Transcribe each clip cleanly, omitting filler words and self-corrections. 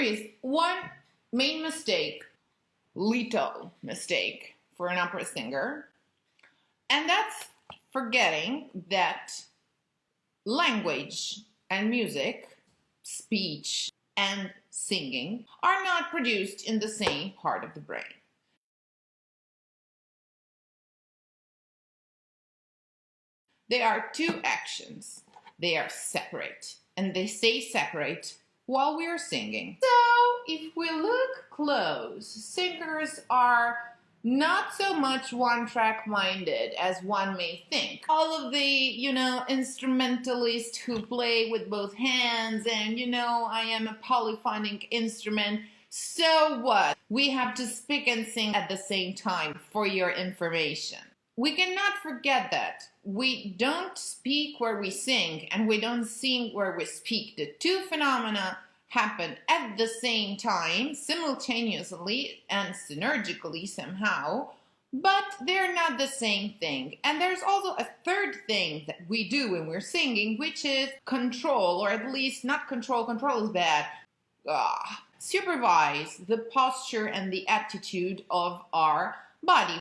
there is one main mistake, little mistake for an opera singer, and that's forgetting that language and music, speech and singing are not produced in the same part of the brain. They are two actions. They are separate, and they stay separate while we are singing. So if we look close, singers are not so much one-track minded as one may think. All of the, instrumentalists who play with both hands and, I am a polyphonic instrument. So what? We have to speak and sing at the same time, for your information. We cannot forget that. We don't speak where we sing, and we don't sing where we speak. The two phenomena happen at the same time, simultaneously and synergically somehow, but they're not the same thing. And there's also a third thing that we do when we're singing, which is control, or at least not control, control is bad. Supervise the posture and the attitude of our body.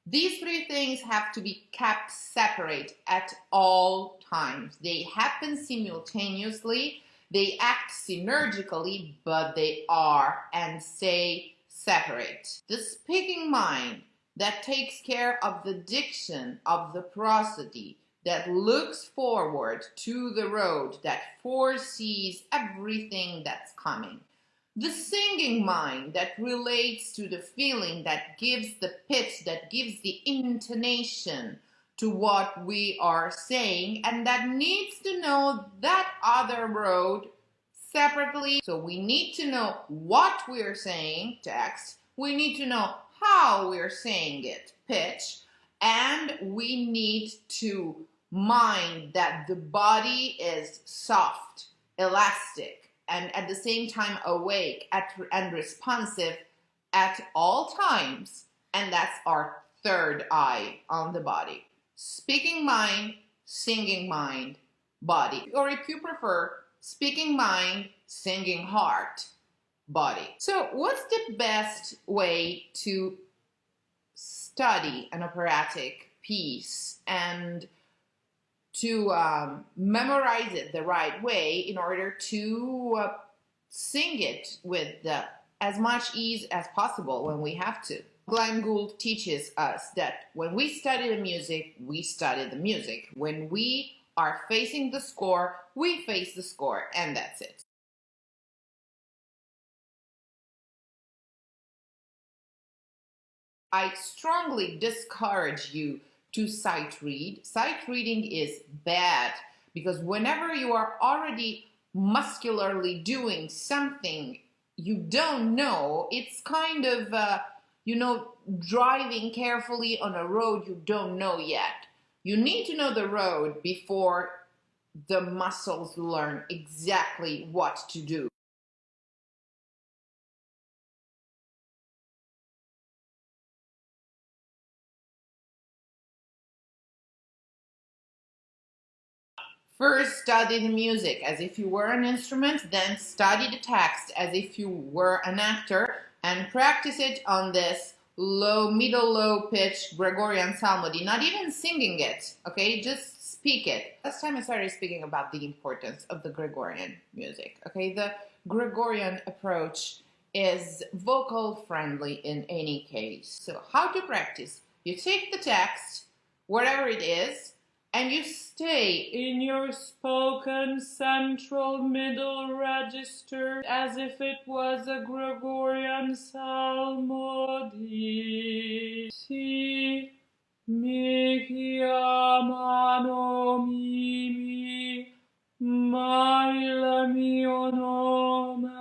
These three things have to be kept separate at all times. They happen simultaneously, they act synergically, but they are and stay separate. The speaking mind that takes care of the diction, of the prosody, that looks forward to the road, that foresees everything that's coming. The singing mind that relates to the feeling, that gives the pitch, that gives the intonation to what we are saying, and that needs to know that other road separately. So we need to know what we're saying, text, we need to know how we're saying it, pitch, and we need to mind that the body is soft, elastic, and at the same time awake and responsive at all times. And that's our third eye on the body. Speaking mind, singing mind, body. Or if you prefer, speaking mind, singing heart, body. So what's the best way to study an operatic piece and to memorize it the right way in order to sing it with as much ease as possible when we have to? Glenn Gould teaches us that when we study the music, we study the music. When we are facing the score, we face the score, and that's it. I strongly discourage you to sight read. Sight reading is bad because whenever you are already muscularly doing something you don't know, it's kind of, driving carefully on a road you don't know yet. You need to know the road before the muscles learn exactly what to do. First, study the music as if you were an instrument, then study the text as if you were an actor, and practice it on this middle low pitch Gregorian psalmody, not even singing it, okay? Just speak it. Last time I started speaking about the importance of the Gregorian music, okay? The Gregorian approach is vocal friendly in any case. So how to practice? You take the text, whatever it is, and you stay in your spoken central middle register as if it was a Gregorian psalmody. Si, mi chiamano mi, mai la mio nome.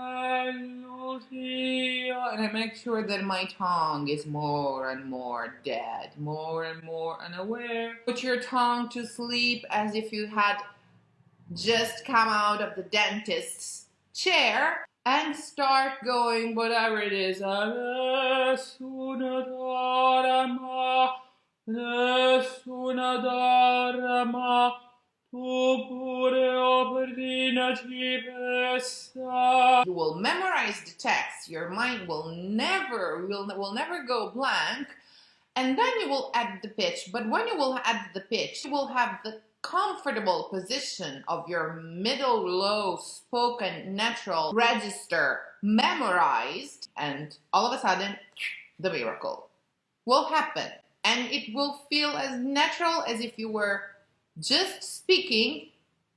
And I make sure that my tongue is more and more dead, more and more unaware. Put your tongue to sleep as if you had just come out of the dentist's chair and start going whatever it is. Oppure ordinati You will memorize the text. Your mind will never go blank, and then you will add the pitch. But when you will add the pitch, you will have the comfortable position of your middle low spoken natural register memorized, and all of a sudden the miracle will happen, and it will feel as natural as if you were just speaking,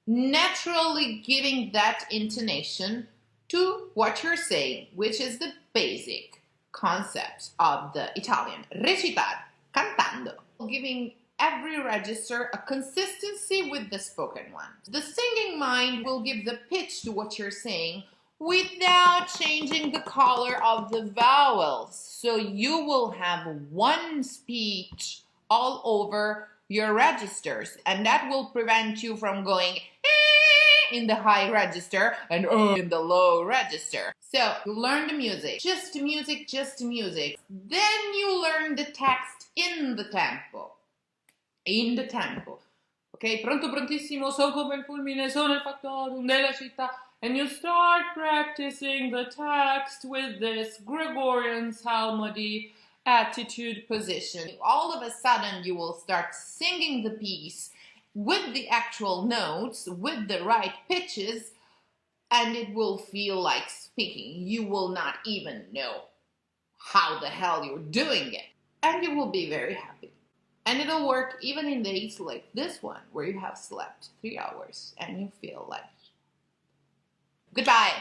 naturally giving that intonation to what you're saying, which is the basic concept of the Italian. Recitar, cantando. Giving every register a consistency with the spoken one. The singing mind will give the pitch to what you're saying without changing the color of the vowels. So you will have one speech all over your registers, and that will prevent you from going in the high register and in the low register. So you learn the music, just music, just music. Then you learn the text in the tempo. In the tempo. Ok, pronto, prontissimo, so come il fulmine, sono il factotum della città. And you start practicing the text with this Gregorian psalmody attitude position. All of a sudden you will start singing the piece with the actual notes, with the right pitches, and it will feel like speaking. You will not even know how the hell you're doing it, and you will be very happy. And it'll work even in days like this one where you have slept 3 hours and you feel like goodbye.